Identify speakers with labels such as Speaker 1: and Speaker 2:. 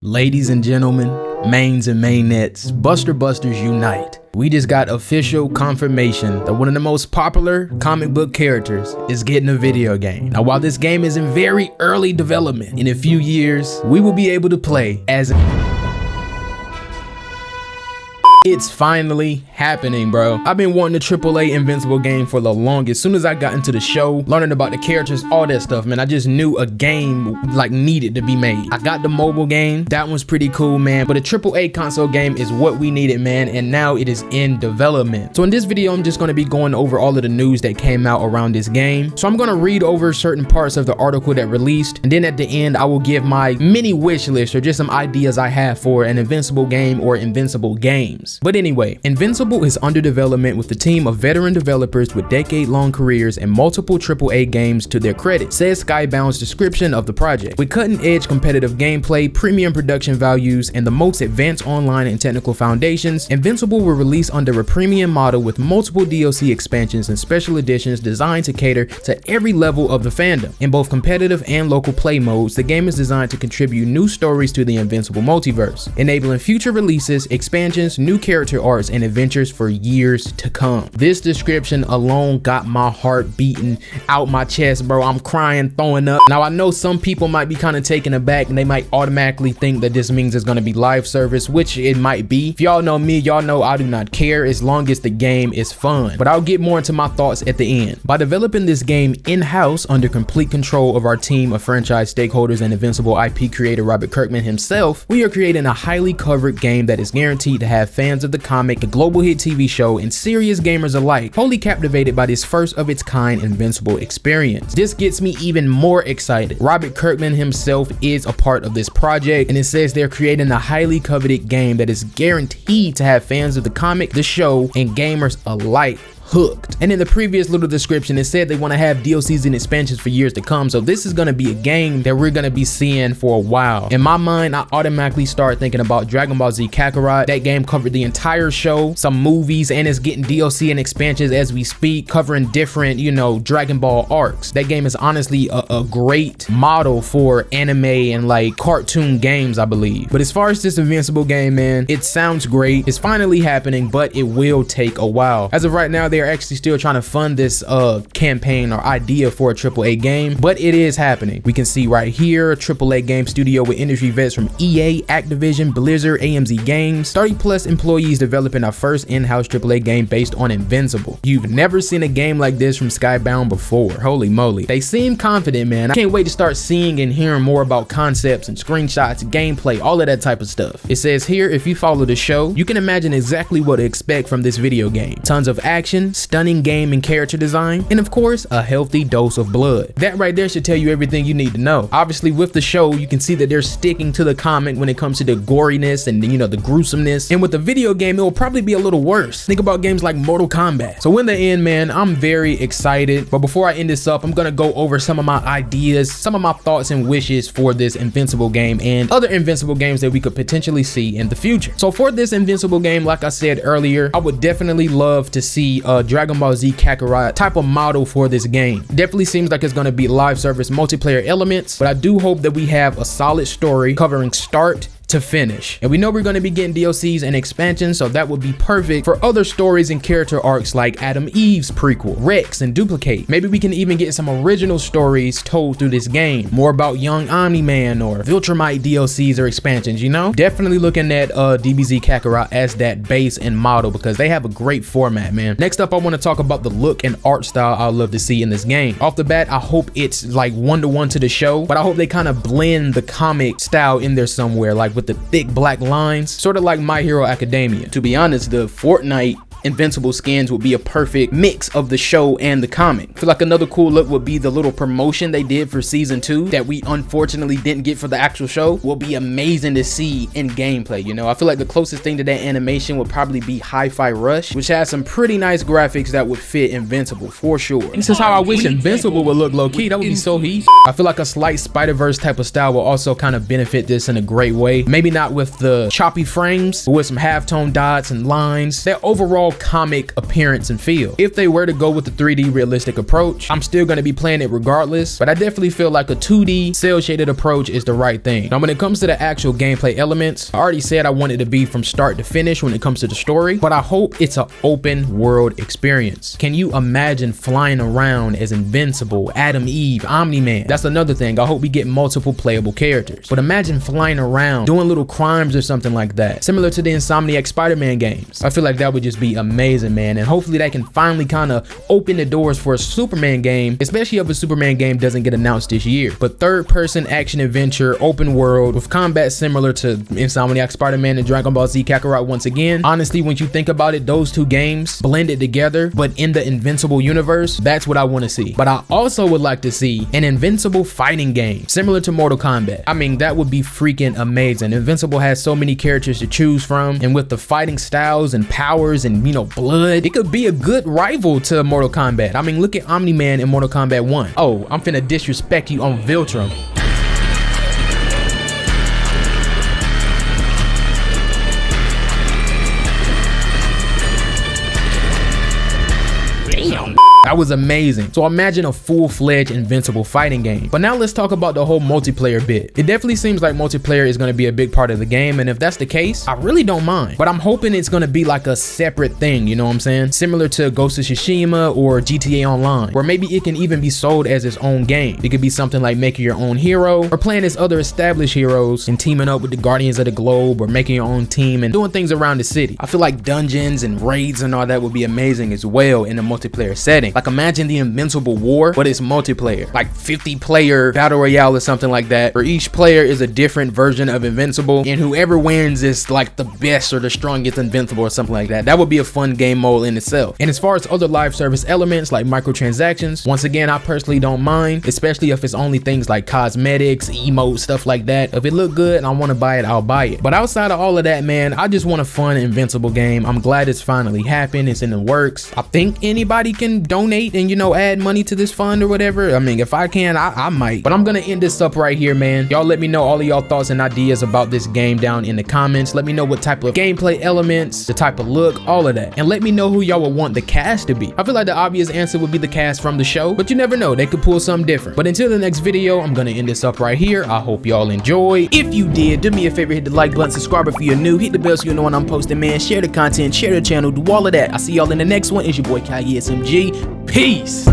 Speaker 1: Ladies and gentlemen, mains and mainettes, Buster Busters unite. We just got official confirmation that one of the most popular comic book characters is getting a video game. Now, while this game is in very early development, in a few years, we will be able to play as It's finally happening, bro. I've been wanting a AAA Invincible game for the longest. As soon as I got into the show, learning about the characters, all that stuff, man, I just knew a game like needed to be made. I got the mobile game. That one's pretty cool, man. But a AAA console game is what we needed, man. And now it is in development. So in this video, I'm just going to be going over all of the news that came out around this game. So I'm going to read over certain parts of the article that released. And then at the end, I will give my mini wish list or just some ideas I have for an Invincible game or Invincible games. But anyway, Invincible is under development with a team of veteran developers with decade-long careers and multiple AAA games to their credit, says Skybound's description of the project. With cutting-edge competitive gameplay, premium production values, and the most advanced online and technical foundations, Invincible will release under a premium model with multiple DLC expansions and special editions designed to cater to every level of the fandom. In both competitive and local play modes, the game is designed to contribute new stories to the Invincible multiverse, enabling future releases, expansions, new character arcs, and adventures for years to come. This description alone got my heart beating out my chest, bro. I'm crying, throwing up. Now, I know some people might be kind of taken aback and they might automatically think that this means it's going to be live service, which it might be. If y'all know me, y'all know I do not care as long as the game is fun. But I'll get more into my thoughts at the end. By developing this game in-house under complete control of our team of franchise stakeholders and Invincible IP creator Robert Kirkman himself, we are creating a highly covered game that is guaranteed to have fans of the comic, the global hit TV show, and serious gamers alike wholly captivated by this first of its kind Invincible experience. This gets me even more excited. Robert Kirkman himself is a part of this project, and it says they're creating a highly coveted game that is guaranteed to have fans of the comic, the show, and gamers alike hooked. And in the previous little description, it said they want to have DLCs and expansions for years to come. So this is going to be a game that we're going to be seeing for a while. In my mind, I automatically start thinking about Dragon Ball Z Kakarot. That game covered the entire show, some movies, and it's getting DLC and expansions as we speak, covering different, you know, Dragon Ball arcs. That game is honestly a great model for anime and like cartoon games, I believe. But as far as this Invincible game, man, it sounds great. It's finally happening, but it will take a while. As of right now, they're actually still trying to fund this campaign or idea for a AAA game, but it is happening. We can see right here a AAA game studio with industry vets from EA, Activision, Blizzard, AMZ Games, 30+ employees developing our first in-house AAA game based on Invincible. You've never seen a game like this from Skybound before. Holy moly. They seem confident, man. I can't wait to start seeing and hearing more about concepts and screenshots, gameplay, all of that type of stuff. It says here, if you follow the show, you can imagine exactly what to expect from this video game. Tons of action, stunning game and character design, and of course, a healthy dose of blood. That right there should tell you everything you need to know. Obviously, with the show, you can see that they're sticking to the comic when it comes to the goriness and, you know, the gruesomeness. And with the video game, it will probably be a little worse. Think about games like Mortal Kombat. So in the end, man, I'm very excited. But before I end this up, I'm gonna go over some of my ideas, some of my thoughts and wishes for this Invincible game and other Invincible games that we could potentially see in the future. So for this Invincible game, like I said earlier, I would definitely love to see Dragon Ball Z Kakarot type of model for this game. Definitely seems like it's going to be live service multiplayer elements, but I do hope that we have a solid story covering start to finish. And we know we're going to be getting DLCs and expansions, so that would be perfect for other stories and character arcs like Adam Eve's prequel, Rex, and Duplicate. Maybe we can even get some original stories told through this game, more about young Omni-Man or Viltrumite DLCs or expansions, you know? Definitely looking at DBZ Kakarot as that base and model because they have a great format, man. Next up, I want to talk about the look and art style I'd love to see in this game. Off the bat, I hope it's like one-to-one to the show, but I hope they kind of blend the comic style in there somewhere, like with the thick black lines, sort of like My Hero Academia. To be honest, the Fortnite Invincible skins would be a perfect mix of the show and the comic. I feel like another cool look would be the little promotion they did for season 2 that we unfortunately didn't get for the actual show. Will be amazing to see in gameplay, you know? I feel like the closest thing to that animation would probably be Hi-Fi Rush, which has some pretty nice graphics that would fit Invincible for sure. This is how I wish Invincible would look low-key. That would be so heat. I feel like a slight Spider-Verse type of style will also kind of benefit this in a great way. Maybe not with the choppy frames, but with some halftone dots and lines. That overall all comic appearance and feel. If they were to go with the 3D realistic approach, I'm still going to be playing it regardless, but I definitely feel like a 2D cell shaded approach is the right thing. Now when it comes to the actual gameplay elements, I already said I want it to be from start to finish when it comes to the story, but I hope it's an open world experience. Can you imagine flying around as Invincible, Adam, Eve, Omni-Man? That's another thing. I hope we get multiple playable characters, but imagine flying around doing little crimes or something like that, similar to the Insomniac Spider-Man games. I feel like that would just be amazing, man, and hopefully they can finally kind of open the doors for a Superman game, especially if a Superman game doesn't get announced this year. But third-person action adventure, open world with combat similar to Insomniac Spider-Man and Dragon Ball Z Kakarot once again. Honestly, when you think about it, those two games blended together, but in the Invincible universe, that's what I want to see. But I also would like to see an Invincible fighting game similar to Mortal Kombat. I mean, that would be freaking amazing. Invincible has so many characters to choose from, and with the fighting styles and powers and, you know, blood, it could be a good rival to Mortal Kombat. I mean, look at Omni-Man in Mortal Kombat 1. Oh, I'm finna disrespect you on Viltrum. Damn. That was amazing. So imagine a full-fledged Invincible fighting game. But now let's talk about the whole multiplayer bit. It definitely seems like multiplayer is going to be a big part of the game, and if that's the case, I really don't mind. But I'm hoping it's going to be like a separate thing, you know what I'm saying? Similar to Ghost of Tsushima or GTA Online, where maybe it can even be sold as its own game. It could be something like making your own hero, or playing as other established heroes and teaming up with the Guardians of the Globe, or making your own team and doing things around the city. I feel like dungeons and raids and all that would be amazing as well in a multiplayer setting. Like imagine the Invincible War, but it's multiplayer, like 50-player battle royale or something like that, where each player is a different version of Invincible, and whoever wins is like the best or the strongest Invincible or something like that. That would be a fun game mode in itself. And as far as other live service elements like microtransactions, once again, I personally don't mind, especially if it's only things like cosmetics, emotes, stuff like that. If it look good and I want to buy it, I'll buy it. But outside of all of that, man, I just want a fun Invincible game. I'm glad it's finally happened. It's in the works. I think anybody can donate and, you know, add money to this fund or whatever. I mean, if I can, I might. But I'm gonna end this up right here, man. Y'all let me know all of y'all thoughts and ideas about this game down in the comments. Let me know what type of gameplay elements, the type of look, all of that. And let me know who y'all would want the cast to be. I feel like the obvious answer would be the cast from the show, but you never know, they could pull something different. But until the next video, I'm gonna end this up right here. I hope y'all enjoy. If you did, do me a favor, hit the like button, subscribe if you're new, hit the bell so you know when I'm posting, man. Share the content, share the channel, do all of that. I'll see y'all in the next one. It's your boy Kanye SMG. Peace.